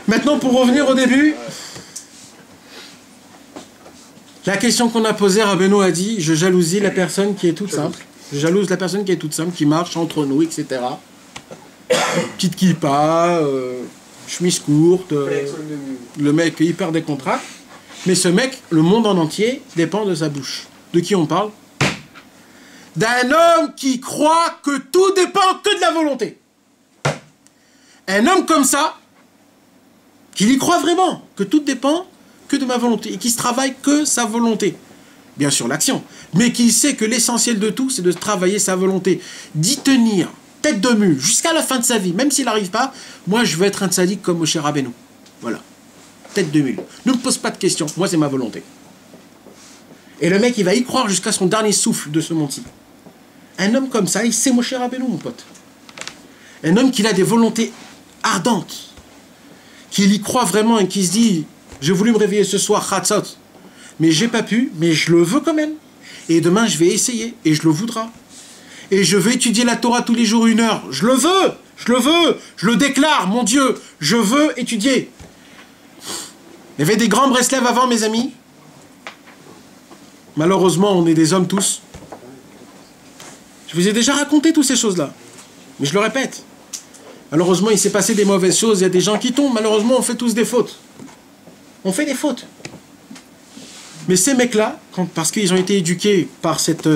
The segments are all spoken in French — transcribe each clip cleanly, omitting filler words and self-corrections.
Maintenant, pour revenir au début, la question qu'on a posée, Rabbeinu a dit, je jalousie la personne qui est toute simple. Je jalouse la personne qui est toute simple, qui marche entre nous, etc. Petite kippa, chemise courte, le mec hyper décontracté. Mais ce mec, le monde en entier, dépend de sa bouche. De qui on parle? D'un homme qui croit que tout dépend que de la volonté. Un homme comme ça, qu'il y croit vraiment, que tout dépend que de ma volonté, et qui se travaille que sa volonté. Bien sûr l'action, mais qui sait que l'essentiel de tout, c'est de travailler sa volonté, d'y tenir, tête de mule, jusqu'à la fin de sa vie, même s'il n'arrive pas, moi je veux être un tzaddik comme Moshe Rabbeinu. Voilà, tête de mule. Ne me pose pas de questions, moi c'est ma volonté. Et le mec, il va y croire jusqu'à son dernier souffle de ce monde-ci. Un homme comme ça, il sait Moshe Rabbeinu, mon pote. Un homme qui a des volontés ardentes, qu'il y croit vraiment et qui se dit, j'ai voulu me réveiller ce soir, Chatzot, mais j'ai pas pu, mais je le veux quand même. Et demain, je vais essayer, et je le voudrai. Et je veux étudier la Torah tous les jours 1 heure. Je le veux, je le veux, je le déclare, mon Dieu, je veux étudier. Il y avait des grands Breslev avant, mes amis. Malheureusement, on est des hommes tous. Je vous ai déjà raconté toutes ces choses-là. Mais je le répète. Malheureusement, il s'est passé des mauvaises choses, il y a des gens qui tombent. Malheureusement, on fait tous des fautes. On fait des fautes. Mais ces mecs-là, parce qu'ils ont été éduqués par cette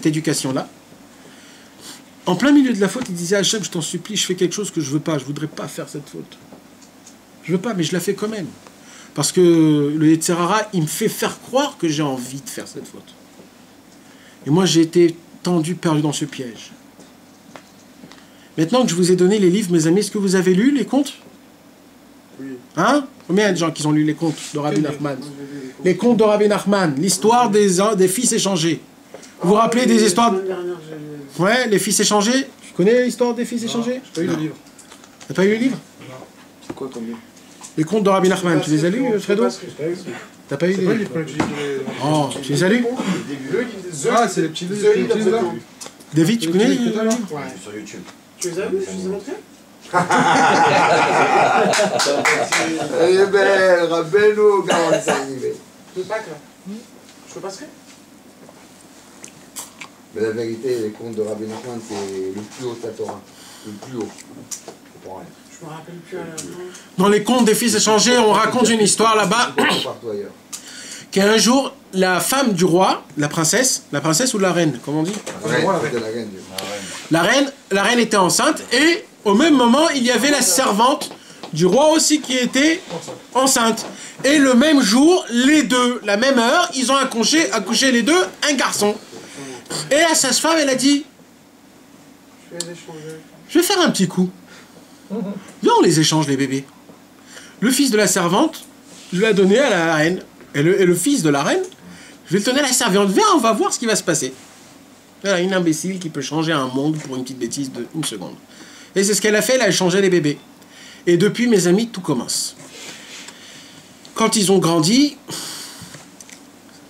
éducation-là, en plein milieu de la faute, ils disaient « Hachem, je t'en supplie, je fais quelque chose que je veux pas, je voudrais pas faire cette faute. Je veux pas, mais je la fais quand même. Parce que le Yetzer Hara, il me fait faire croire que j'ai envie de faire cette faute. Et moi, j'ai été tendu, perdu dans ce piège. Maintenant que je vous ai donné les livres, mes amis, est-ce que vous avez lu les contes? Oui. Hein? Combien de gens qui ont lu les contes de Rabbi Nachman? Les contes de Rabbi Nachman, l'histoire des fils échangés. Vous vous rappelez des histoires? Ouais, les fils échangés. Tu connais l'histoire des fils échangés? J'ai pas eu le livre. T'as pas eu le livre? Non. C'est quoi ton livre? Les contes de Rabbi Nachman, tu les as lus, Fredo? T'as pas eu les livres? Oh, tu les as lus? Ah, c'est les petits livres là. David, tu connais? Ouais. Sur YouTube. Tu les as vus? Je les ai montrés? Elle est belle, Rabbeinu, comment ça arrive. Le pack là. Je le passerai? Mais la vérité, les contes de Rabbi Nachman, c'est le plus haut de la Torah. Le plus haut. C'est pour rien. Je me rappelle plus à la fin. Dans les contes des fils échangés, on raconte une histoire là-bas. Partout ailleurs. Qu'un jour, la femme du roi, la princesse ou la reine, comment on dit? La reine. La reine était enceinte et au même moment, il y avait la servante du roi aussi qui était enceinte. Et le même jour, les deux, la même heure, ils ont accouché les deux, un garçon. Et la sage-femme, elle a dit, Je vais les échanger. je vais faire un petit coup. Viens, on les échange, les bébés. Le fils de la servante, je l'ai donné à la reine. Et le fils de la reine, je vais le donner à la servante. Viens, on va voir ce qui va se passer. Voilà, une imbécile qui peut changer un monde pour une petite bêtise de 1 seconde. Et c'est ce qu'elle a fait, elle a échangé les bébés. Et depuis, mes amis, tout commence. Quand ils ont grandi,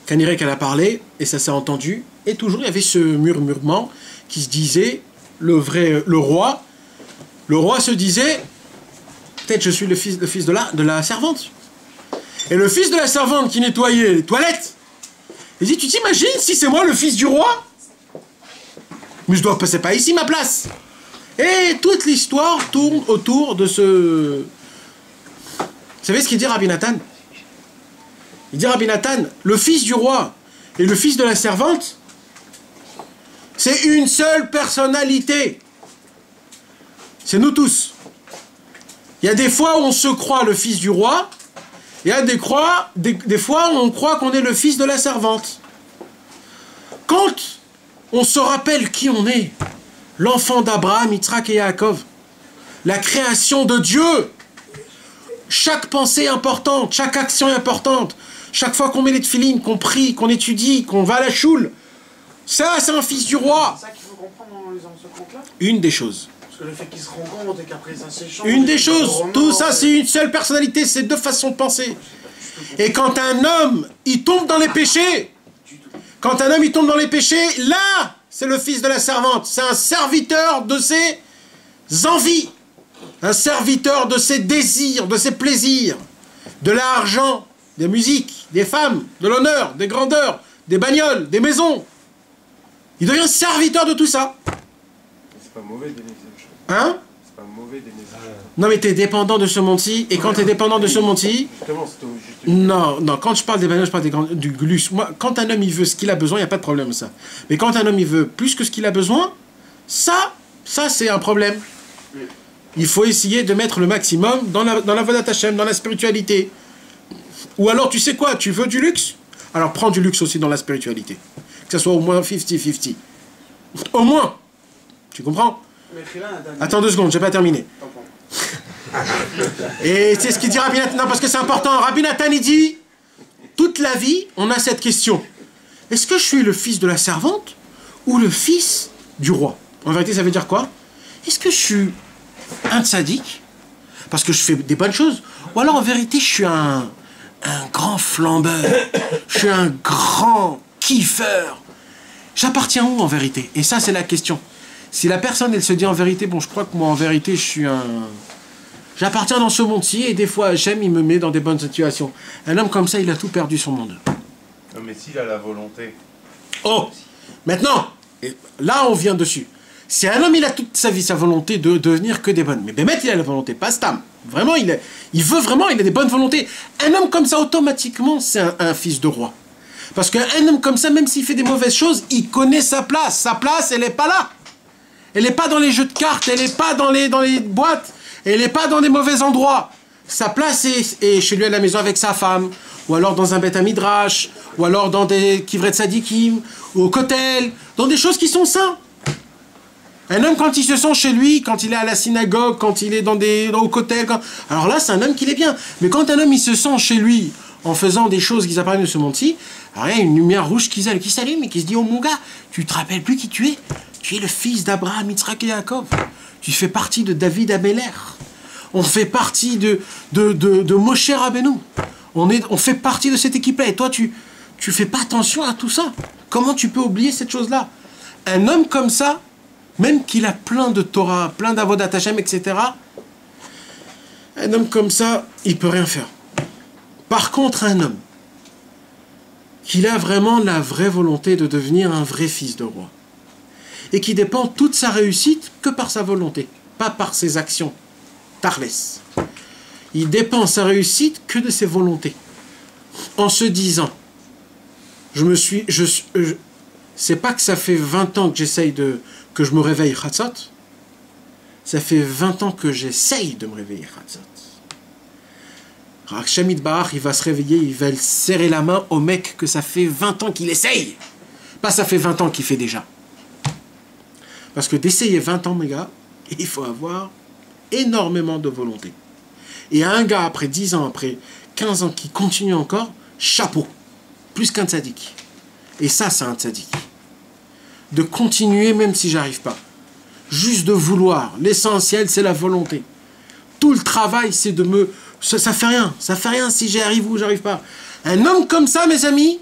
Kanirek, elle a parlé, et ça s'est entendu, et toujours il y avait ce murmurement qui se disait, le roi se disait, peut-être je suis le fils de la servante. Et le fils de la servante qui nettoyait les toilettes, il dit, tu t'imagines si c'est moi le fils du roi? Mais je dois passer pas ici ma place. Et toute l'histoire tourne autour de ce... Vous savez ce qu'il dit Rabbi Nathan? Il dit Rabbi Nathan, le fils du roi et le fils de la servante, c'est une seule personnalité. C'est nous tous. Il y a des fois où on se croit le fils du roi, et il y a des fois où on croit qu'on est le fils de la servante. Quand on se rappelle qui on est, l'enfant d'Abraham, Yitzhak et Yaakov, la création de Dieu, chaque pensée est importante, chaque action est importante, chaque fois qu'on met les tefilines, qu'on prie, qu'on étudie, qu'on va à la choule, ça c'est un fils du roi. C'est ça qu'il faut comprendre dans ce conte-là? Une des choses. Parce que le fait qu'ils se rencontrent et qu'après ça s'échange... Une des choses, tout ça c'est une seule personnalité, c'est deux façons de penser. Et quand un homme, il tombe dans les péchés, là, c'est le fils de la servante, c'est un serviteur de ses envies. un serviteur de ses désirs, de ses plaisirs, de l'argent, des musiques, des femmes, de l'honneur, des grandeurs, des bagnoles, des maisons. Il devient serviteur de tout ça. C'est pas mauvais d'aimer ces choses. Hein? C'est pas mauvais d'aimer ces choses. Non mais t'es dépendant de ce monde-ci, et quand t'es dépendant de ce monde-ci... Justement, c'est juste... Non, non, quand je parle des bagnoles, je parle du luxe. Moi, quand un homme il veut ce qu'il a besoin, il n'y a pas de problème ça. Mais quand un homme il veut plus que ce qu'il a besoin, ça c'est un problème. Il faut essayer de mettre le maximum dans la Vodat Hashem, dans la spiritualité. Ou alors, tu sais quoi, tu veux du luxe? Alors prends du luxe aussi dans la spiritualité. Que ça soit au moins 50-50. Au moins. Tu comprends? Attends 2 secondes, j'ai pas terminé. Et c'est ce qu'il dit Rabbi Nathan. Non, parce que c'est important. Rabbi Nathan, il dit, toute la vie, on a cette question. Est-ce que je suis le fils de la servante ou le fils du roi? En vérité, ça veut dire quoi? Est-ce que je suis un tzaddik parce que je fais des bonnes choses? Ou alors, en vérité, je suis un grand flambeur. Je suis un grand kiffeur. J'appartiens où, en vérité? Et ça, c'est la question. Si la personne, elle se dit en vérité, bon, je crois que moi, en vérité, je suis un... J'appartiens dans ce monde-ci, et des fois, Hachem, il me met dans des bonnes situations. Un homme comme ça, il a tout perdu son monde. Non, mais s'il a la volonté. Oh! Maintenant, et là, on vient dessus. Si un homme, il a toute sa vie, sa volonté de devenir que des bonnes. Mais Bémet, il a la volonté, pas Stam. Vraiment, il veut vraiment, il a des bonnes volontés. Un homme comme ça, automatiquement, c'est un fils de roi. Parce qu'un homme comme ça, même s'il fait des mauvaises choses, il connaît sa place. Sa place, elle n'est pas là. Elle n'est pas dans les jeux de cartes, elle n'est pas dans les boîtes, elle n'est pas dans des mauvais endroits. Sa place est chez lui à la maison avec sa femme, ou alors dans un beth midrash, ou alors dans des kivret tzadikim, ou au kotel, dans des choses qui sont saintes. Un homme, quand il se sent chez lui, quand il est à la synagogue, quand il est au kotel, alors là, c'est un homme qui est bien. Mais quand un homme, il se sent chez lui, en faisant des choses qui appartiennent de ce monde-ci, alors il y a une lumière rouge qui s'allume et qui se dit, oh mon gars, tu te rappelles plus qui tu es? Tu es le fils d'Abraham, Yitzhak et Yaakov. Tu fais partie de David Améler. On fait partie de Moshe Rabbeinu. On fait partie de cette équipe-là. Et toi, tu fais pas attention à tout ça. Comment tu peux oublier cette chose-là? Un homme comme ça, même qu'il a plein de Torah, plein d'Avodat Hashem, etc., un homme comme ça, il peut rien faire. Par contre, un homme qu'il a vraiment la vraie volonté de devenir un vrai fils de roi, et qui dépend toute sa réussite que par sa volonté, pas par ses actions. Tarles. Il dépend sa réussite que de ses volontés. En se disant, c'est pas que ça fait 20 ans que j'essaye que je me réveille Chatzot, ça fait 20 ans que j'essaye de me réveiller Chatzot. Shamid Barach, il va se réveiller, il va serrer la main au mec que ça fait 20 ans qu'il essaye. Pas ça fait 20 ans qu'il fait déjà. Parce que d'essayer 20 ans, mes gars, il faut avoir énormément de volonté. Et un gars, après 10 ans, après 15 ans, qui continue encore, chapeau. Plus qu'un tzaddik. Et ça, c'est un tzaddik. De continuer même si j'arrive pas. Juste de vouloir. L'essentiel, c'est la volonté. Tout le travail, c'est de me... Ça fait rien. Ça fait rien si j'y arrive ou j'arrive pas. Un homme comme ça, mes amis,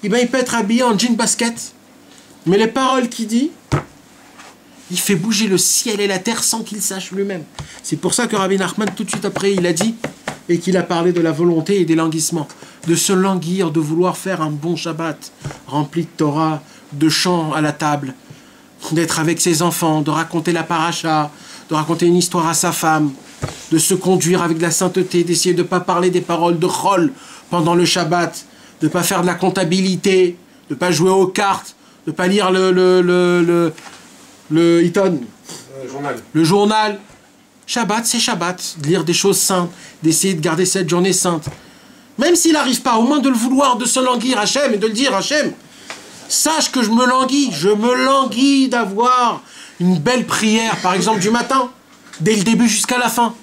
eh ben, il peut être habillé en jean basket. Mais les paroles qu'il dit, il fait bouger le ciel et la terre sans qu'il sache lui-même. C'est pour ça que Rabbi Nachman, tout de suite après, il a dit, et qu'il a parlé de la volonté et des languissements, de se languir, de vouloir faire un bon Shabbat, rempli de Torah, de chants à la table, d'être avec ses enfants, de raconter la paracha, de raconter une histoire à sa femme, de se conduire avec de la sainteté, d'essayer de ne pas parler des paroles de Chol pendant le Shabbat, de ne pas faire de la comptabilité, de ne pas jouer aux cartes, de ne pas lire le Hiton, le journal. Shabbat, c'est Shabbat. De lire des choses saintes, d'essayer de garder cette journée sainte. Même s'il n'arrive pas, au moins de le vouloir, de se languir Hachem et de le dire Hachem, sache que je me languis d'avoir une belle prière, par exemple du matin, dès le début jusqu'à la fin.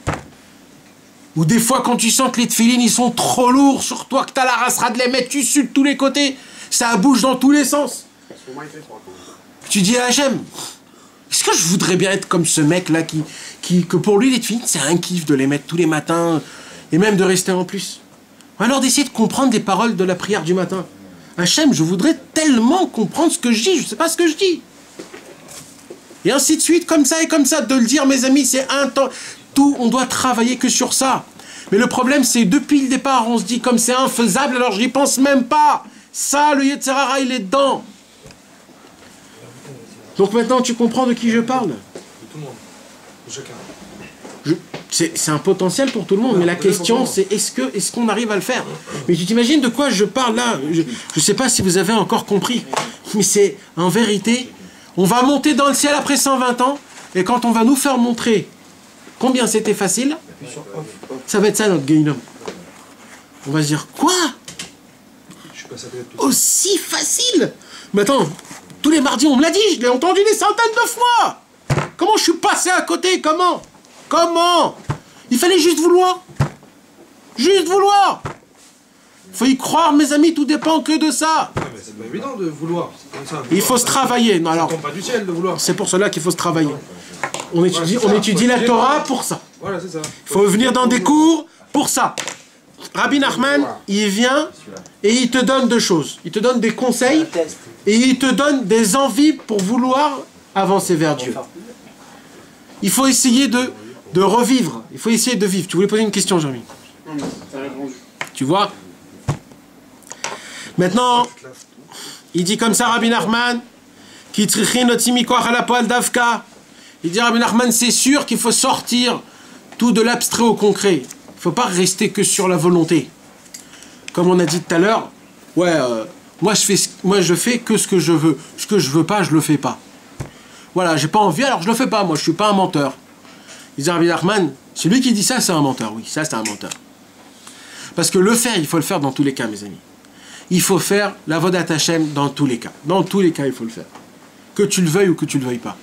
Ou des fois quand tu sens que les tefilines ils sont trop lourds sur toi, que tu as la rasera de les mettre, tu sues de tous les côtés, ça bouge dans tous les sens. Tu dis à Hachem, est-ce que je voudrais bien être comme ce mec-là que pour lui, les tefilines, c'est un kiff de les mettre tous les matins et même de rester en plus. Alors d'essayer de comprendre les paroles de la prière du matin. Hachem, je voudrais tellement comprendre ce que je dis, je ne sais pas ce que je dis. Et ainsi de suite, comme ça et comme ça. De le dire, mes amis, c'est un temps. Tout, on doit travailler que sur ça. Mais le problème, c'est depuis le départ, on se dit comme c'est infaisable, alors je n'y pense même pas. Ça, le Yetzer Hara, il est dedans. Donc maintenant, tu comprends de qui je parle? De tout le monde. De chacun. C'est un potentiel pour tout le monde, mais la question c'est est-ce qu'on arrive à le faire? Mais tu t'imagines de quoi je parle là? Je ne sais pas si vous avez encore compris, mais c'est en vérité, on va monter dans le ciel après 120 ans, et quand on va nous faire montrer combien c'était facile, ça va être ça notre Gehinnom. On va se dire, quoi? Aussi facile? Mais attends, tous les mardis on me l'a dit, je l'ai entendu des centaines de fois. Comment je suis passé à côté? Comment? Il fallait juste vouloir. Juste vouloir. Faut y croire, mes amis, tout dépend que de ça. Ouais, mais c'est pas évident de vouloir. Comme ça, Il faut se travailler. Non, alors, ça tombe pas du ciel de vouloir. c'est pour cela qu'il faut se travailler. On étudie la Torah pour ça. Voilà, c'est ça. Il faut venir dans des cours pour ça. Rabbi Nachman, il vient et il te donne deux choses. Il te donne des conseils et il te donne des envies pour vouloir avancer vers Dieu. Il faut essayer de revivre. Il faut essayer de vivre. Tu voulais poser une question, Jérémy? Non, mais t'as répondu. Tu vois? Maintenant, il dit comme ça, Rabbi Nachman, qui trichin notimikoach à la poêle d'Avka. Il dit, Rabbi Nachman, c'est sûr qu'il faut sortir tout de l'abstrait au concret. Il ne faut pas rester que sur la volonté. Comme on a dit tout à l'heure, ouais, moi je fais que ce que je veux. Ce que je veux pas, je le fais pas. Voilà, j'ai pas envie, alors je le fais pas. Moi, je suis pas un menteur. Il dit, Rabbi Nachman, celui qui dit ça, c'est un menteur. Oui, ça, c'est un menteur. Parce que le faire, il faut le faire dans tous les cas, mes amis. Il faut faire la Vodat Hashem dans tous les cas. Dans tous les cas, il faut le faire. Que tu le veuilles ou que tu le veuilles pas.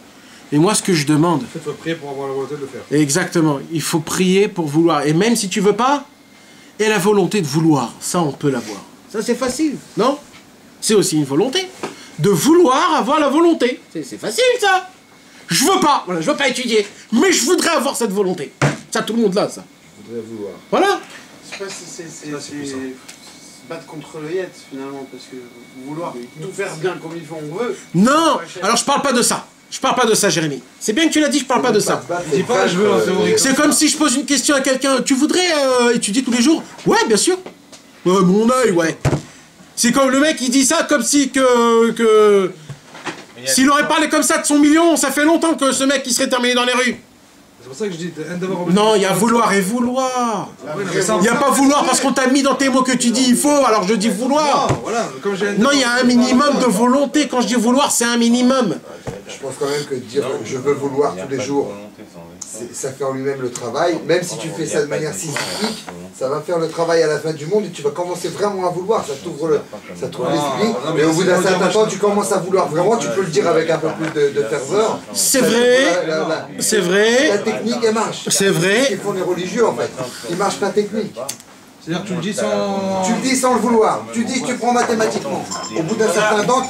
Et moi, ce que je demande... Il faut prier pour avoir la volonté de le faire. Exactement. Il faut prier pour vouloir. Et même si tu veux pas, et la volonté de vouloir. Ça, on peut l'avoir. Ça, c'est facile, non? C'est aussi une volonté. De vouloir avoir la volonté. C'est facile, ça. Je veux pas. Voilà, je veux pas étudier. Mais je voudrais avoir cette volonté. Ça, tout le monde l'a, ça. Je voudrais vouloir. Voilà. Je sais pas si c'est se battre contre le Yet finalement, parce que vouloir tout faire bien comme il faut, on veut. Non. Alors, je parle pas de ça. Je parle pas de ça, Jérémy. C'est bien que tu l'as dit, je parle pas de ça. Dis pas, je veux en théorie. C'est comme si je pose une question à quelqu'un. Tu voudrais étudier tous les jours? Ouais, bien sûr. Mon œil, ouais. C'est comme le mec, il dit ça comme si s'il aurait parlé comme ça de son million, ça fait longtemps que ce mec, il serait terminé dans les rues. C'est pour ça que je dis, d'avoir... Non, il y a vouloir et vouloir. Il n'y a pas vouloir parce qu'on t'a mis dans tes mots que tu dis il faut, alors je dis vouloir. Non, voilà, comme j'ai... Non, il y a un minimum de volonté. Quand je dis vouloir, c'est un minimum. Je pense quand même que dire je veux vouloir tous les jours, ça fait en lui-même le travail. Même si tu fais ça de manière systématique, ça va faire le travail à la fin du monde et tu vas commencer vraiment à vouloir. Ça t'ouvre l'esprit. Mais au bout d'un certain temps, tu commences à vouloir vraiment. Tu peux le dire avec un peu plus de ferveur. C'est vrai. C'est vrai. La technique, elle marche. C'est vrai. Ce qu'ils font les religieux, en fait. Ils marchent pas technique. C'est-à-dire que tu le dis sans... Tu le dis sans le vouloir. Tu dis, tu prends mathématiquement. Au bout d'un certain temps,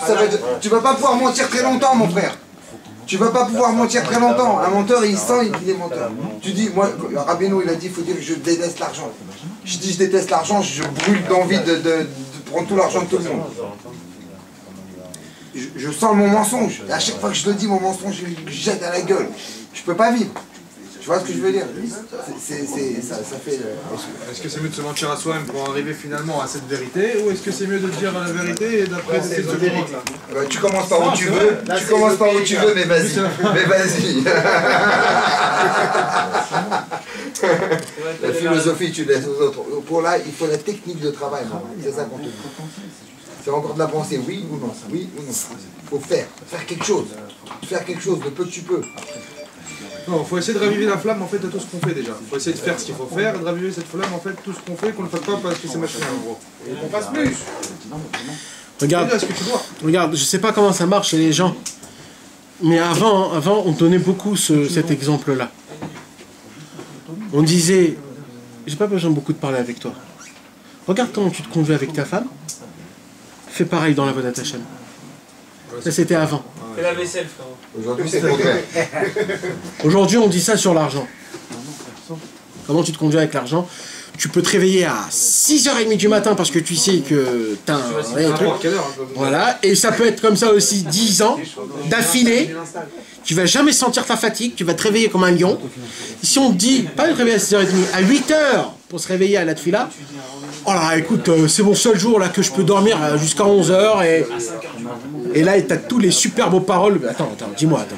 tu vas pas pouvoir mentir très longtemps, mon frère. Tu vas pas pouvoir mentir très longtemps. Un menteur, il sent qu'il est menteur. Tu dis, moi, Rabbeinu, il a dit, il faut dire que je déteste l'argent. Je dis, je déteste l'argent, je brûle d'envie de prendre tout l'argent de tout le monde. Je sens mon mensonge. Et à chaque fois que je le dis, mon mensonge, je jette à la gueule. Je peux pas vivre. Tu vois ce que je veux dire? Ça fait... Est-ce que c'est mieux de se mentir à soi-même pour arriver finalement à cette vérité, ou est-ce que c'est mieux de dire la vérité et d'après c'est de vérité là? Tu commences par où tu veux, mais vas-y. Mais vas-y. La philosophie, tu laisses aux autres. Pour là, il faut la technique de travail. C'est ça qu'on te dit. C'est encore de la pensée, oui ou non? Oui ou non? Il faut faire quelque chose. Faire quelque chose, le peu que tu peux. Non, il faut essayer de raviver la flamme en fait de tout ce qu'on fait déjà. Il faut essayer de faire ce qu'il faut faire et de raviver cette flamme en fait, tout ce qu'on fait, qu'on ne fasse pas parce que c'est machinal en gros. Et qu'on fasse plus. Regarde, je sais pas comment ça marche chez les gens, mais avant on donnait beaucoup cet exemple-là. On disait, j'ai pas besoin beaucoup de parler avec toi. Regarde comment tu te conduis avec ta femme. Fais pareil dans la Vodat Hashem. Ça c'était avant. Fais la vaisselle, frère. Aujourd'hui, c'est le contraire. Aujourd'hui, on dit ça sur l'argent. Comment tu te conduis avec l'argent? Tu peux te réveiller à 6h30 du matin parce que tu sais que t'as un truc. Voilà, et ça peut être comme ça aussi 10 ans d'affilée. Tu vas jamais sentir ta fatigue, tu vas te réveiller comme un lion. Si on te dit, pas de réveiller à 6h30, à 8h pour se réveiller à la tefila, oh là, écoute, c'est mon seul jour là que je peux dormir jusqu'à 11h et là, t'as tous les super beaux paroles. Attends, dis-moi, attends.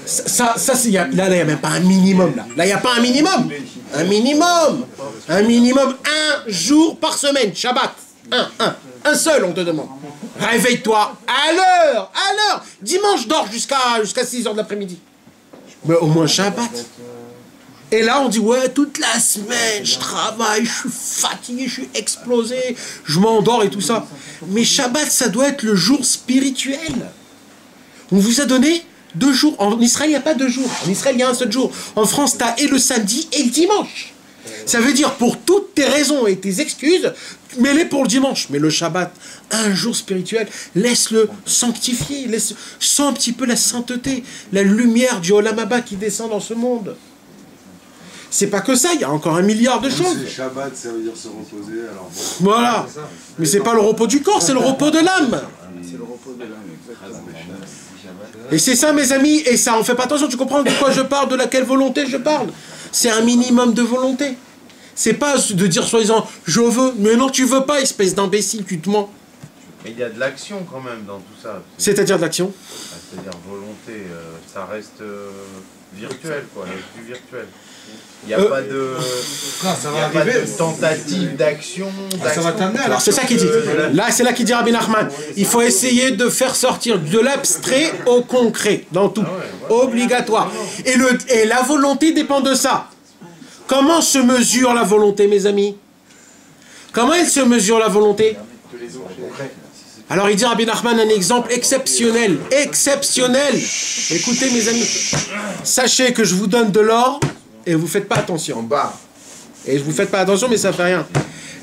Ça il y a même pas un minimum là. Là, il n'y a pas un minimum. Un minimum, un jour par semaine, Shabbat. Un seul, on te demande. Réveille-toi à l'heure. Dimanche, dors jusqu'à 6h de l'après-midi. Mais au moins Shabbat. Et là, on dit, ouais, toute la semaine, je travaille, je suis fatigué, je suis explosé, je m'endors et tout ça. Mais Shabbat, ça doit être le jour spirituel. On vous a donné 2 jours. En Israël, il n'y a pas 2 jours. En Israël, il y a un seul jour. En France, tu as et le samedi et le dimanche. Ça veut dire, pour toutes tes raisons et tes excuses, mets-les pour le dimanche. Mais le Shabbat, un jour spirituel, laisse-le sanctifier. Sens un petit peu la sainteté, la lumière du Olam Haba qui descend dans ce monde. C'est pas que ça, il y a encore un milliard de choses. C'est Shabbat, ça veut dire se reposer, alors bon. Voilà. Mais c'est pas le repos du corps, c'est le repos de l'âme. C'est le repos de l'âme, exactement. Et c'est ça, mes amis, et ça, on fait pas attention, tu comprends de quoi je parle, de laquelle volonté je parle. C'est un minimum de volonté. C'est pas de dire soi-disant, je veux, mais non, tu veux pas, espèce d'imbécile, tu te mens. Mais il y a de l'action quand même dans tout ça. C'est-à-dire de l'action. C'est-à-dire volonté, ça reste virtuel, quoi, il y a du virtuel. Il n'y a pas de, pas de tentative d'action. Ça va t'amener alors c'est ça qu'il dit. Là, c'est là qu'il dit Rabbi Nachman. Il faut essayer de faire sortir de l'abstrait au concret, dans tout. Obligatoire. Et la volonté dépend de ça. Comment se mesure la volonté, mes amis? Comment elle se mesure la volonté? Alors il dit Rabbi Nachman un exemple exceptionnel. Exceptionnel. Écoutez, mes amis. Sachez que je vous donne de l'or. Et vous faites pas attention. En bas. Et vous faites pas attention, mais ça fait rien.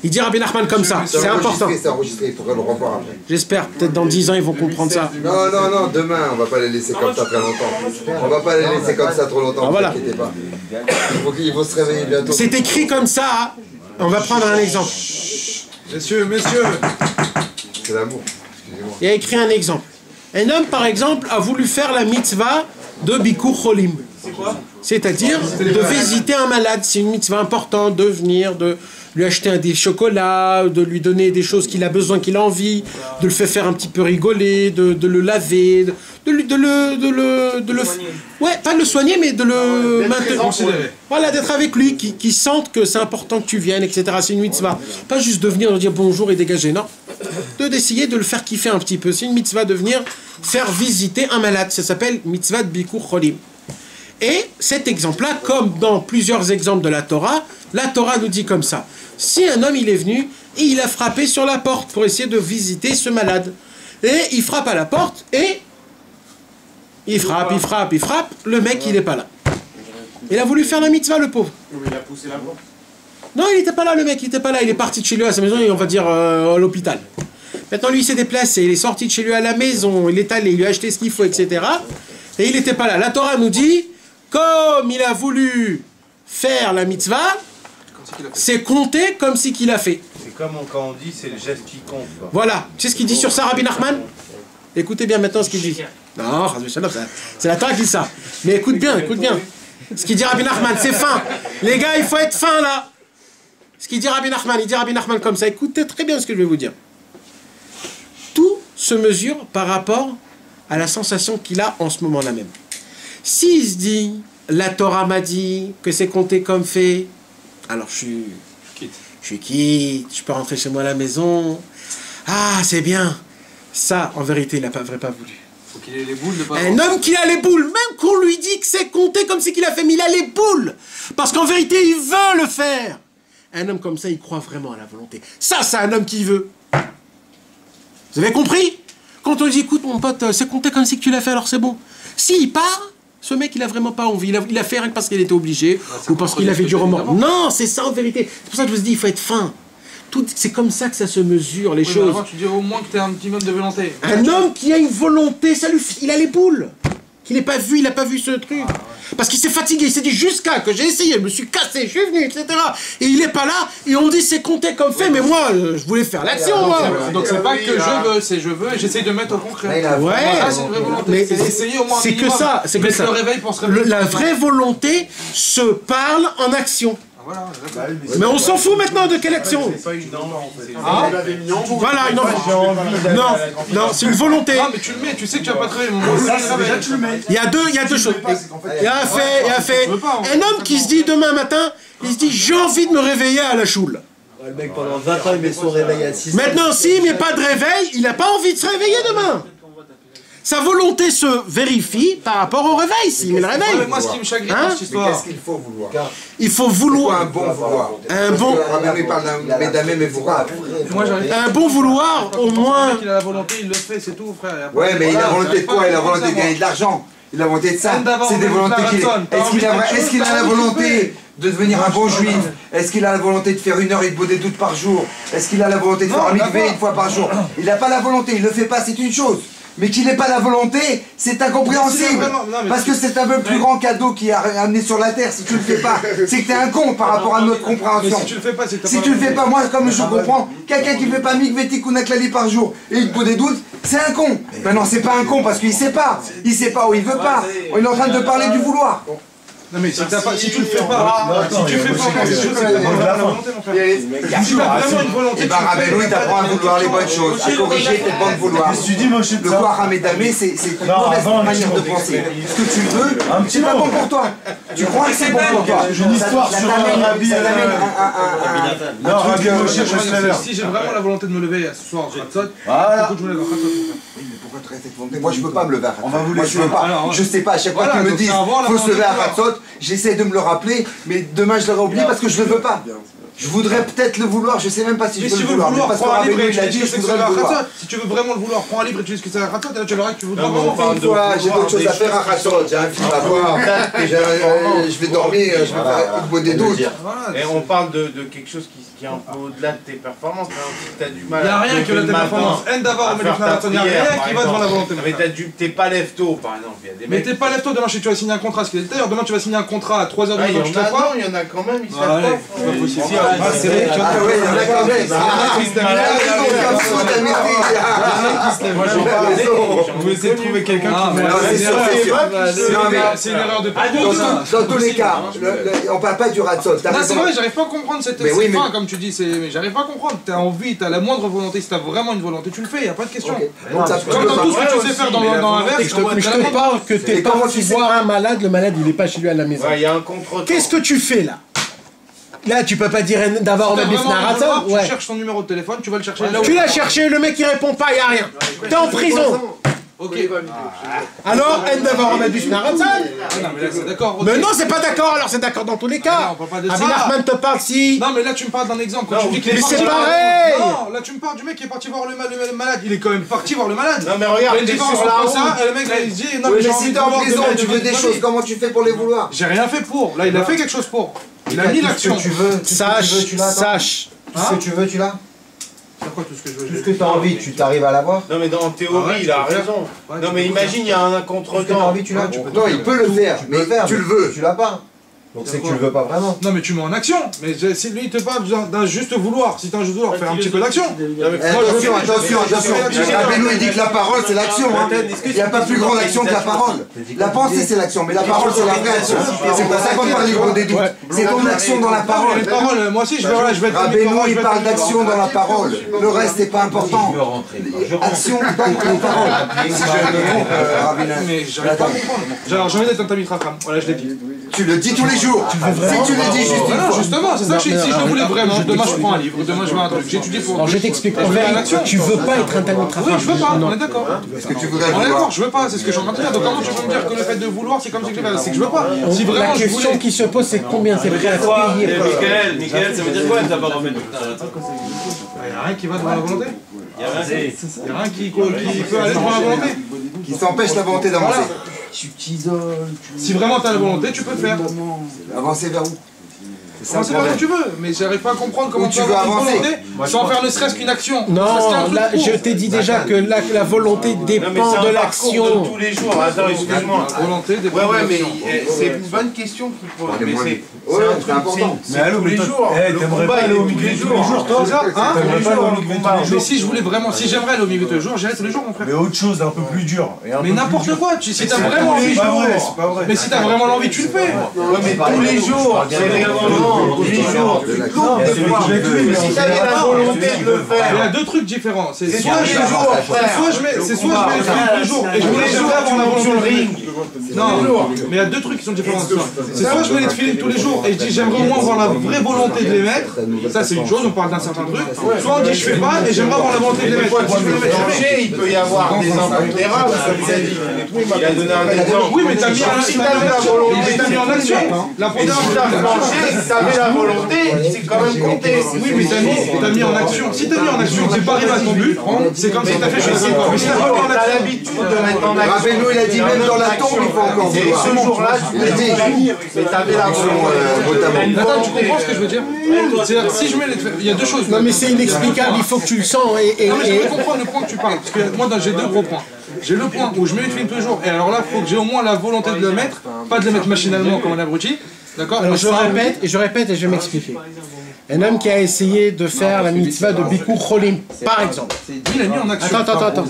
Il dit Rabbi Nachman comme ça, c'est important. C'est enregistré, il faudrait le revoir après. J'espère, peut-être dans 10 ans, ils vont comprendre ça. Non, demain, on va pas les laisser comme ça très longtemps. On va pas les laisser comme ça trop longtemps, Ah, voilà. ne vous inquiétez pas. Il faut se réveiller bientôt. C'est écrit comme ça, hein. On va prendre un exemple. Messieurs, C'est l'amour, excusez-moi. Il y a écrit un exemple. Un homme, par exemple, a voulu faire la mitzvah de Bikur Cholim. C'est-à-dire de visiter un malade. C'est une mitzvah importante de venir, de lui acheter des chocolats, de lui donner des choses qu'il a besoin, qu'il a envie, de le faire un petit peu rigoler, de le laver, de le ouais, pas de le soigner, mais de le maintenir. Voilà, d'être avec lui, qui sente que c'est important que tu viennes, etc. C'est une mitzvah. Pas juste de venir, de dire bonjour et dégager, non. D'essayer de le faire kiffer un petit peu. C'est une mitzvah de venir faire visiter un malade. Ça s'appelle mitzvah de Bikur Cholim. Et cet exemple-là, comme dans plusieurs exemples de la Torah nous dit comme ça. Si un homme il est venu et il a frappé sur la porte pour essayer de visiter ce malade, et il frappe à la porte et il frappe, le mec il n'est pas là. Il a voulu faire la mitzvah, le pauvre. Il a poussé la porte. Non, il n'était pas là, le mec, il n'était pas là. Il est parti de chez lui à sa maison et on va dire à l'hôpital. Maintenant, lui, il s'est déplacé, il est sorti de chez lui à la maison, il est allé, il lui a acheté ce qu'il faut, etc. Et il n'était pas là. La Torah nous dit, comme il a voulu faire la mitzvah, c'est compté comme si qu'il a fait. C'est comme quand on dit, c'est le geste qui compte, quoi. Voilà. Tu sais ce qu'il dit sur ça, Rabbi Nachman? Écoutez bien maintenant ce qu'il dit. Non, c'est la Torah qui dit ça. Mais écoute bien. Ce qu'il dit Rabbi Nachman, c'est fin. Les gars, il faut être fin là. Ce qu'il dit Rabbi Nachman, il dit Rabbi Nachman comme ça. Écoutez très bien ce que je vais vous dire. Tout se mesure par rapport à la sensation qu'il a en ce moment-là même. S'il se dit, la Torah m'a dit que c'est compté comme fait, alors je suis quitte, je peux rentrer chez moi à la maison. Ah, c'est bien. Ça, en vérité, il n'a pas voulu. Faut qu'il ait les boules de pas. Un homme qui a les boules, même qu'on lui dit que c'est compté comme si qu'il a fait, mais il a les boules. Parce qu'en vérité, il veut le faire. Un homme comme ça, il croit vraiment à la volonté. Ça, c'est un homme qui veut. Vous avez compris? Quand on dit, écoute, mon pote, c'est compté comme si que tu l'as fait, alors c'est bon. S'il part, ce mec, il a vraiment pas envie. Il a fait rien que parce qu'il était obligé, ou parce qu'il avait du remords. Non, c'est ça en vérité. C'est pour ça que je vous dis, il faut être fin. C'est comme ça que ça se mesure, les choses. Tu dirais au moins que tu as un petit minimum de volonté. Un homme qui a une volonté, il a les boules. qu'il n'ait pas vu, il n'a pas vu ce truc. Parce qu'il s'est fatigué, il s'est dit jusqu'à que j'ai essayé, je me suis cassé, je suis venu, etc. Et il n'est pas là, et on dit c'est compté comme fait, mais moi, je voulais faire l'action, moi. Donc c'est pas que je veux, c'est je veux et j'essaye de mettre au concret. Ouais, mais c'est que ça, c'est que ça. La vraie volonté se parle en action. Mais on s'en fout maintenant de quelle action. C'est pas une envie. Ah, voilà, une envie. Non, c'est une volonté. Ah, mais tu le mets, tu sais que tu vas pas travailler. Déjà, tu le mets. Il y a deux choses. Il y a un fait. Un homme qui se dit demain matin, il se dit j'ai envie de me réveiller à la choule. Le mec, pendant 20 ans, il met son réveil à 6 heures. Maintenant, s'il met pas de réveil, il n'a pas envie de se réveiller demain. Sa volonté se vérifie par rapport au réveil, s'il met le réveil. Moi, ce qui me chagrine dans cette histoire. Qu'est-ce qu'il faut vouloir? Il faut vouloir. Un bon vouloir. Un bon. Il parle d'un médamé, mais vouloir. Un bon vouloir, au moins. Il a la volonté, il le fait, c'est tout, frère. Ouais, mais il a la volonté de quoi? Il a la volonté de gagner de l'argent. Il a la volonté de ça. C'est des volontés qu'il est. Est-ce qu'il a la volonté de devenir un bon juif? Est-ce qu'il a la volonté de faire 1 heure et de bauder doute par jour? Est-ce qu'il a la volonté de faire un mikvé 1 fois par jour? Il n'a pas la volonté, il ne le fait pas, c'est une chose. Mais qu'il n'ait pas la volonté, c'est incompréhensible. Parce que c'est un peu le plus grand cadeau qui a amené sur la terre. Si tu le fais pas, c'est que t'es un con par rapport à notre compréhension. Si tu le fais pas, c'est que si tu le fais pas, moi comme je comprends, quelqu'un qui fait pas mikvé tikkun klali par jour et il te pose des doutes, c'est un con. Ben non, c'est pas un con parce qu'il sait pas. Il sait pas ou il veut pas. On est en train de parler du vouloir. Non mais si tu le fais pas, si tu fais pas quelque chose, c'est la volonté mon frère. Si tu as vraiment une volonté, et bah Rabbeinu il t'apprend à vouloir les bonnes choses, à corriger tes bonnes vouloirs. Le quoi Hamedamé c'est une mauvaise manière de penser. Ce que tu veux, c'est pas bon pour toi. Tu crois que c'est bon pour toi. J'ai une histoire sur un rabbi. Non, Rabbi Moshe Schneller. Si j'ai vraiment la volonté de me lever ce soir, Khatzot, voilà. je me lève à Khatzot. Mais pourquoi tu restes cette volonté? Moi je peux pas me lever à Khatzot. Moi je veux pas. Je sais pas, à chaque fois qu'ils me disent faut se lever à Khatzot, j'essaie de me le rappeler, mais demain je l'aurai oublié parce que je le veux pas. Je voudrais peut-être le vouloir, je sais même pas si je veux le vouloir. Mais parce que Rabbeinu il a dit je voudrais le vouloir. Si tu veux vraiment le vouloir, prends un livre et tu dis ce que c'est un Khatzot, et là tu verras que tu voudras vraiment. Une fois, j'ai d'autres choses à faire à Khatzot, j'ai un film à voir, je vais dormir, je vais faire une des doutes. Et on parle de quelque chose qui est un peu au-delà de tes performances. Si t'as du mal il n'y a rien que tes performances. Il n'y a rien qui va devant la volonté. Mais t'es pas lève-tôt par exemple. Mais t'es pas lève-tôt, demain tu vas signer un contrat. D'ailleurs, demain tu vas signer un contrat à 3h du matin. Il y en a quand même, ils se lèvent pas. C'est pas possible. C'est vrai, il y en a quand même. On va essayer de trouver quelqu'un qui c'est une erreur de dans tous les cas, on parle pas du Ratzot. C'est vrai, j'arrive pas à comprendre cette fin, comme tu dis. J'arrive pas à comprendre. T'as envie, t'as la moindre volonté. Si t'as vraiment une volonté, tu le fais, y a pas de question. Comme dans tout ce que tu sais faire dans l'inverse. Je te parle que t'es parti voir un malade, le malade il est pas chez lui à la maison. Il y a un contre-temps. Qu'est-ce que tu fais là? Là, tu peux pas dire d'avoir un Ratzot. Tu cherches ton numéro de téléphone, tu vas le chercher là où. Tu l'as cherché, le mec il répond pas, y a rien. T'es en prison. Ok. Alors, d'avoir un du Ratzot. Non, mais là c'est d'accord. Mais non, c'est pas d'accord, alors c'est d'accord dans tous les cas. On parle pas de ça. Rabbi Nachman te parle si. Non, mais là tu me parles d'un exemple. Mais c'est pareil. Non, là tu me parles du mec qui est parti voir le malade. Il est quand même parti voir le malade. Non, mais regarde, t'es sur la route. Et le mec il se dit non, mais oui, mais si t'es en prison, tu veux des choses, comment tu fais pour les vouloir? J'ai rien fait pour. Là, il a fait quelque chose pour. Il a mis l'action. Tu veux, sache. Tout ce que tu veux, tu l'as? C'est quoi tout ce que je veux? Tout ce que tu as envie, tu t'arrives à l'avoir? Non, mais en théorie, il a raison. Non, mais imagine, il y a un contre-temps. Tu l'as? Non, il peut le faire, mais tu le veux. Tu l'as pas. Donc c'est que tu le veux pas vraiment. Non mais tu mets en action. Mais si lui il te parle d'un juste vouloir, si t'as un juste vouloir, faire un petit peu d'action. Attention. Rabbeinu il dit que la parole c'est l'action. Il n'y a pas plus grande action que la parole. La pensée c'est l'action, mais la parole c'est la vraie action. C'est pour ça qu'on parle du des doutes. C'est ton action dans la parole. Moi aussi je vais être. Rabbeinu il parle d'action dans la parole. Le reste n'est pas important. Action dans la parole. Si je me trompe, Rabbeinu. Mais j'arrive pas à comprendre. Alors j'ai envie d'être un Tamid Chacham. Voilà, je l'ai dit. Tu le dis tous les jours. Si tu le dis juste une fois. Justement, c'est ça que si je le voulais vraiment, demain je prends un livre, demain je vais un truc, j'étudie pour. Alors je t'explique. Tu veux pas être un Talmud Chacham. Oui, je veux pas, on est d'accord. Est-ce que tu voudrais On est vouloir? d'accord, je veux pas, c'est ce que je suis en train de dire. Donc comment tu peux me dire que le fait de vouloir, c'est comme si je l'ai fait? C'est que je veux pas. Si La vraiment je question voulais. qui se pose, c'est combien c'est prêt à payer. Michael, ça veut dire quoi t'as pas remettre? Il n'y a rien qui va devant la volonté. Il n'y a rien qui peut aller devant la volonté. Qui s'empêche la volonté d'avancer. Tu t'isoles. Si vraiment t'as la volonté, tu peux le faire. Avancer vers où? C'est comme tu veux, mais j'arrive pas à comprendre comment tu veux avancer sans faire ne serait-ce qu'une action. Non, là, je t'ai dit déjà que la volonté dépend de l'action. Tous les jours, attends, excuse-moi. La volonté dépend de l'action. mais c'est une bonne question qu'il pose. Mais c'est important. Mais allô, tous les jours. T'aimerais pas aller au milieu tous les jours, toi? C'est ça, hein? T'aimerais pas aller au milieu tous les jours? Mais si je voulais vraiment, si j'aimerais aller au milieu tous les jours, j'irais tous les jours, mon frère. Mais autre chose, un peu plus dur. Mais n'importe quoi, si t'as vraiment envie, c'est pas vrai. mais si t'as vraiment l'envie, tu le fais. Ouais, mais tous les jours, c'est régulièrement, tous les jours. Si t'avais la volonté de le Il y a faire. deux trucs différents. C'est C'est soit tous je les jours, frère. je mets les films tous les jours et je Tous mets les les jours, avant la tu montes sur le volonté. ring. Non, mais il y a deux trucs qui sont différents. C'est soit je mets les films tous les jours et je dis j'aimerais au moins avoir la vraie volonté de les mettre. Ça c'est une chose, on parle d'un certain truc. Soit on dit je fais pas et j'aimerais avoir la volonté de les mettre. Si je veux les mettre, je les mets. Il peut y avoir des impondérables, comme il a dit. Il a donné un exemple. Oui, mais t'as mis en action. La Et si t'as planché, si t'avais la volonté, c'est quand même compté. Oui, mais t'as mis en action. Si t'as mis en action, t'es pas arrivé à ton but, c'est comme si t'as fait je sais pas. Mais si t'as pas mis en T'as action. l'habitude de mettre en action. Rappelle-nous, il a dit même dans la tombe, il faut encore Et vouloir. ce jour-là, tu l'as dit. Mais t'avais la volonté. Attends, tu comprends ce que je veux dire? C'est-à-dire, si je mets les... Il y a deux choses. Non mais c'est inexplicable, il faut que tu le sens et... Non mais je peux comprendre le point que tu parles, parce que moi j'ai deux gros points. J'ai le point où je mets une film tous les jours, et alors là il faut que j'ai au moins la volonté de le mettre, pas de le mettre machinalement comme un abruti, d'accord? Alors je répète et je vais m'expliquer. Un homme qui a essayé de faire la mitzvah de Bikur Cholim, par exemple. Il a mis en action. Attends.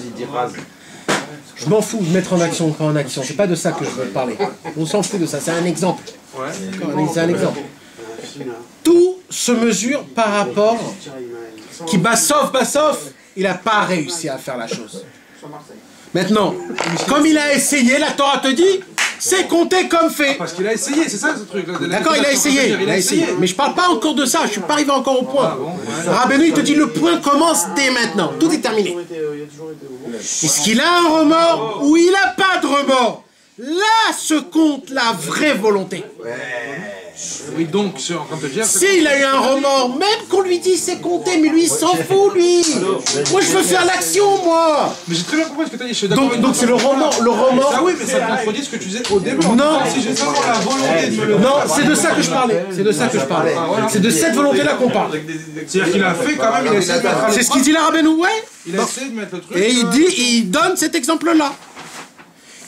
Je m'en fous de mettre en action quand en action, c'est pas de ça que je veux parler. On s'en fout de ça, c'est un exemple. C'est un exemple. Tout se mesure par rapport qui Bassov, il n'a pas réussi à faire la chose. Maintenant, comme il a essayé, la Torah te dit, c'est compté comme fait. Parce qu'il a essayé, c'est ça ce truc. D'accord, il a essayé. Mais je parle pas encore de ça, je suis pas arrivé encore au point. Rabbeinu, il te dit, le point commence dès maintenant. Tout est terminé. Est-ce qu'il a un remords ou il n'a pas de remords? Là se compte la vraie volonté. Oui, donc, je suis en train de te dire... S'il a eu un remords, même qu'on lui dit c'est compté, mais lui il s'en fout, lui. Moi je veux faire l'action, moi. Mais j'ai très bien compris ce que tu as dit, je suis d'accord avec toi. Donc c'est le remords. Ah oui, mais ça contredit ce que tu disais au début. Non. Si j'ai seulement la volonté de me le... Non, c'est de ça que je parlais. C'est de cette volonté-là qu'on parle. C'est-à-dire qu'il a fait quand même, il a essayé de mettre... C'est ce qu'il dit là, Rabbeinu, ouais. Il a essayé de mettre le truc... Et il donne cet exemple-là.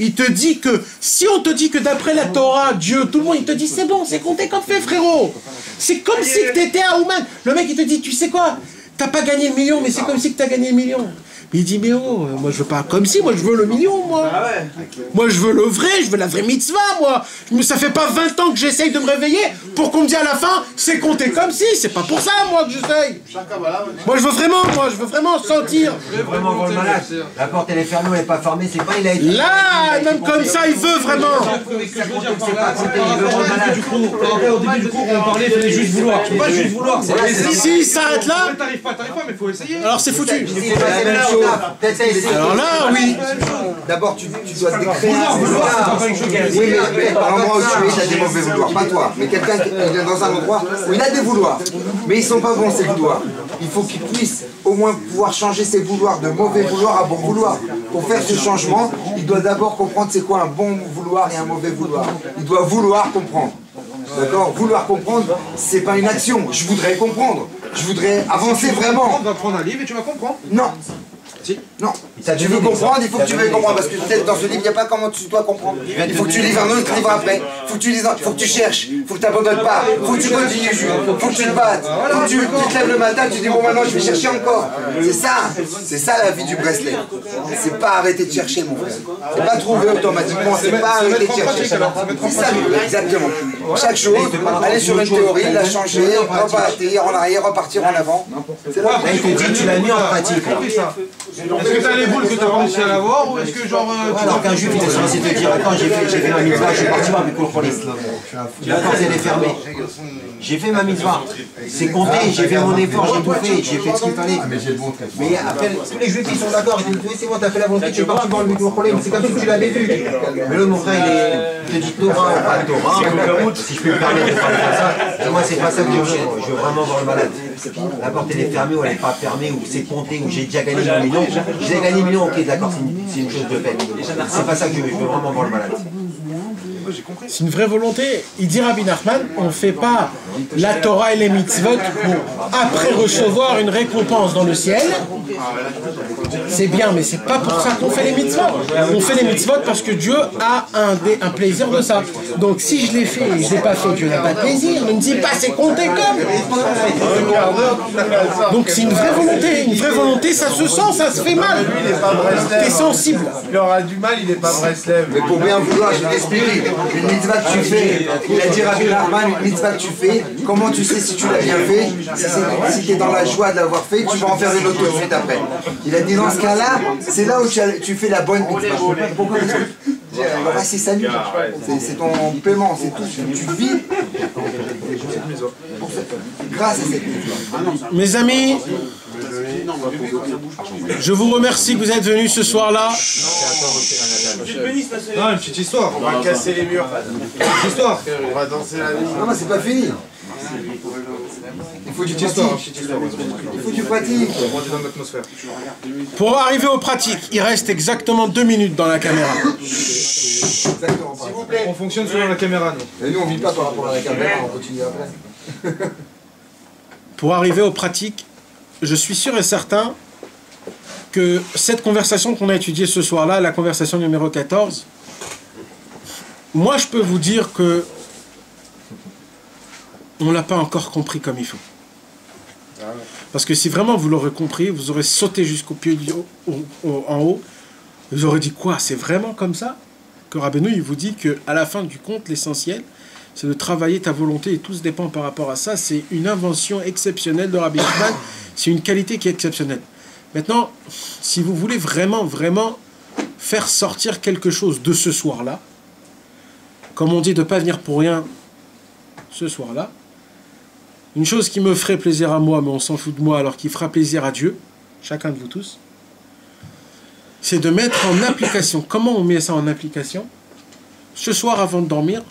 Il te dit que, si on te dit que d'après la Torah, Dieu, tout le monde, il te dit c'est bon, c'est compté comme fait, frérot. C'est comme si tu étais à Ouman. Le mec, il te dit, tu sais quoi, t'as pas gagné le million, mais c'est comme si tu as gagné le million. Mais il dit, mais oh, moi je veux pas comme si, moi je veux le million, moi. Moi je veux le vrai, je veux la vraie mitzvah, moi. Ça fait pas 20 ans que j'essaye de me réveiller pour qu'on me dise à la fin, c'est compté comme si, c'est pas pour ça, moi, que j'essaye. Moi je veux vraiment sentir. Vraiment voir le malade. La porte elle est fermée, elle n'est pas fermée, c'est pas il a été... Là, un homme comme ça, il veut vraiment. Par rapport au début du cours, on parlait, il fallait juste vouloir. Tu peux pas juste vouloir, c'est essayer. S'il s'arrête là, T'arrives pas, mais faut essayer. alors c'est foutu. Alors là, oui. D'abord, tu dois te créer un vouloir. Oui, mais à l'endroit où tu es, il a des mauvais vouloirs. Pas toi, mais quelqu'un qui est dans un endroit où il a des vouloirs. Mais ils sont pas bons, ces vouloirs. Il faut qu'il puisse au moins pouvoir changer ses vouloirs de mauvais vouloir à bon vouloir. Pour faire ce changement, il doit d'abord comprendre c'est quoi un bon vouloir et un mauvais vouloir. Il doit vouloir comprendre. D'accord? Vouloir comprendre, c'est pas une action. Je voudrais comprendre. Je voudrais avancer vraiment. Tu vas prendre un livre et tu vas comprendre. Non. Non, tu veux comprendre, il faut que tu veuilles comprendre, parce que peut-être dans ce livre, il n'y a pas comment tu dois comprendre. Il faut que tu lises un autre livre après, il faut que tu lises, faut que tu cherches, il faut que tu n'abandonnes pas, il faut que tu continues, il faut que tu te battes, faut que tu te lèves le matin, tu dis bon maintenant je vais chercher encore. C'est ça la vie du bracelet. C'est pas arrêter de chercher mon frère. C'est pas trouver automatiquement, c'est pas arrêter de chercher. C'est ça, exactement. Chaque chose, aller sur une théorie, la changer, repartir en arrière, repartir en avant. C'est là. Il te dit tu l'as mis en pratique. Est-ce que t'as les boules que t'as pas réussi à l'avoir ou est-ce que genre... Alors qu'un juif il est censé te dire attends j'ai fait ma mitzvah, je suis parti voir mes cours pour les la porte elle est fermée. J'ai fait ma mitzvah, c'est compté, j'ai fait mon effort, j'ai tout fait, j'ai fait ce qu'il fallait. Mais après tous les juifs ils sont d'accord, ils disent oui c'est bon t'as fait la volonté, tu es parti voir le micro problème, c'est comme si tu l'avais vu. Mais là mon frère il te dit Torah ou pas Torah, si je peux me permettre de parler comme ça, moi c'est pas ça que je veux vraiment voir le malade. La porte elle est fermée ou elle n'est pas fermée, ou c'est compté, ou j'ai déjà gagné mon million. J'ai gagné 1 million, ok d'accord, c'est une chose de fait. C'est pas ça que je veux vraiment voir le malade. j'ai compris. C'est une vraie volonté. Il dit Rabbi Nachman, on ne fait pas la Torah et les mitzvot pour après recevoir une récompense dans le ciel. C'est bien, mais c'est pas pour ça qu'on fait les mitzvot. On fait les mitzvot parce que Dieu a un plaisir de ça. Donc si je l'ai fait et je l'ai pas fait, Dieu n'a pas de plaisir. Ne me dis pas c'est compté comme. Donc c'est une vraie volonté. Une vraie volonté, ça se sent, ça se fait mal. T'es sensible. Il aura du mal, il n'est pas Breslev. Mais pour bien vouloir, je vais t'expliquer. Une mitzvah que tu fais, il a dit Rabbi Nachman, une mitzvah que tu fais, comment tu sais si tu l'as bien fait? Si tu es dans la joie de l'avoir fait, tu vas en faire une autre tout de suite après. Il a dit dans ce cas-là, c'est là où tu fais la bonne mitzvah. Pourquoi? C'est salut. C'est ton paiement, c'est tout. Tu vis grâce à cette mitzvah. Mes amis, je vous remercie que vous êtes venus ce soir-là. Non, une petite histoire. On va casser les murs. Une petite histoire. On va danser la vie. Non, mais c'est pas fini. Il faut du pratique. Il faut du pratique. Dans l'atmosphère. Pour arriver aux pratiques, il reste exactement 2 minutes dans la caméra. Exactement. S'il vous plaît. On fonctionne selon la caméra, nous. Et nous, on vit pas par rapport à la caméra, on continue après. Pour arriver aux pratiques, je suis sûr et certain que cette conversation qu'on a étudiée ce soir-là, la conversation numéro 14, moi je peux vous dire que on ne l'a pas encore compris comme il faut. Parce que si vraiment vous l'aurez compris, vous aurez sauté jusqu'au pied en haut, vous aurez dit quoi? C'est vraiment comme ça? Que Rabbeinu il vous dit qu'à la fin du compte, l'essentiel, c'est de travailler ta volonté et tout se dépend par rapport à ça. C'est une invention exceptionnelle de Rabbi Nachman. C'est une qualité qui est exceptionnelle. Maintenant, si vous voulez vraiment, vraiment faire sortir quelque chose de ce soir-là, comme on dit de ne pas venir pour rien ce soir-là, une chose qui me ferait plaisir à moi, mais on s'en fout de moi, alors qui fera plaisir à Dieu, chacun de vous tous, c'est de mettre en application. Comment on met ça en application? Ce soir, avant de dormir,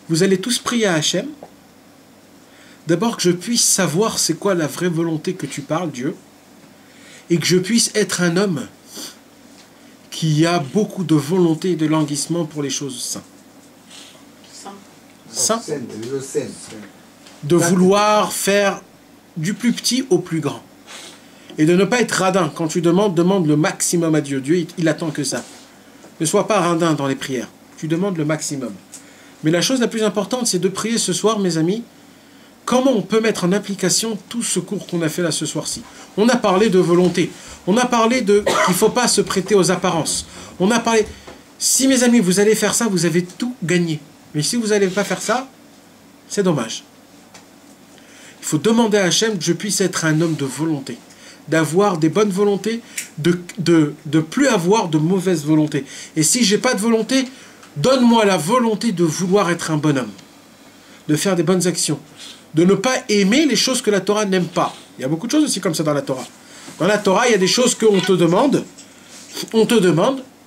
vous allez tous prier à Hachem. D'abord que je puisse savoir c'est quoi la vraie volonté que tu parles, Dieu. Et que je puisse être un homme qui a beaucoup de volonté et de languissement pour les choses saintes. Saint. De vouloir faire du plus petit au plus grand. Et de ne pas être radin. Quand tu demandes, demande le maximum à Dieu. Dieu, il attend que ça. Ne sois pas radin dans les prières. Tu demandes le maximum. Mais la chose la plus importante, c'est de prier ce soir, mes amis, comment on peut mettre en application tout ce cours qu'on a fait là ce soir-ci. On a parlé de volonté. On a parlé de qu'il ne faut pas se prêter aux apparences. On a parlé... Si, mes amis, vous allez faire ça, vous avez tout gagné. Mais si vous n'allez pas faire ça, c'est dommage. Il faut demander à Hachem que je puisse être un homme de volonté. D'avoir des bonnes volontés, de plus avoir de mauvaises volontés. Et si je n'ai pas de volonté... Donne-moi la volonté de vouloir être un bonhomme, de faire des bonnes actions, de ne pas aimer les choses que la Torah n'aime pas. Il y a beaucoup de choses aussi comme ça dans la Torah. Dans la Torah, il y a des choses qu'on te demande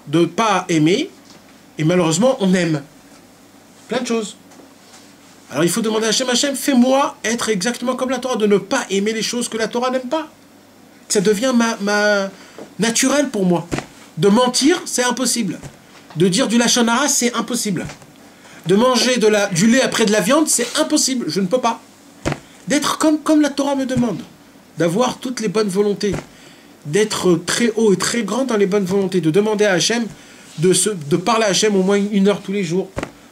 de ne pas aimer, et malheureusement, on aime. Plein de choses. Alors il faut demander à Hachem, fais-moi être exactement comme la Torah, de ne pas aimer les choses que la Torah n'aime pas. Ça devient naturel pour moi. De mentir, c'est impossible. De dire du lachon hara, c'est impossible. De manger du lait après de la viande, c'est impossible. Je ne peux pas. D'être comme la Torah me demande. D'avoir toutes les bonnes volontés. D'être très haut et très grand dans les bonnes volontés. De demander à Hachem, de parler à Hachem au moins 1 heure tous les jours.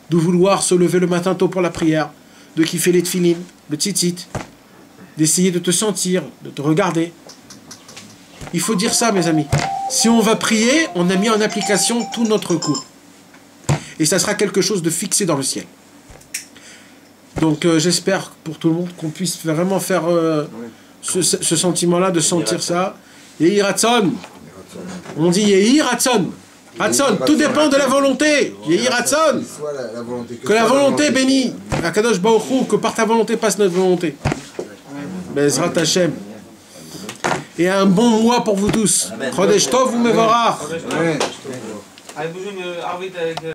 De vouloir se lever le matin tôt pour la prière. De kiffer les tefilin, le tzitzit. D'essayer de te sentir, de te regarder. Il faut dire ça, mes amis. Si on va prier, on a mis en application tout notre cours. Et ça sera quelque chose de fixé dans le ciel. Donc j'espère pour tout le monde qu'on puisse vraiment faire ce sentiment-là, de sentir ça. Yehi Ratson. On dit Yehi Ratson. Ratson, tout dépend de la volonté. Yehi Ratson. Que la volonté bénit. Akadosh Baruch Hu, que par ta volonté passe notre volonté. Bezrat Hashem. Et un bon mois pour vous tous. Chodesh Tov ou Mevorach.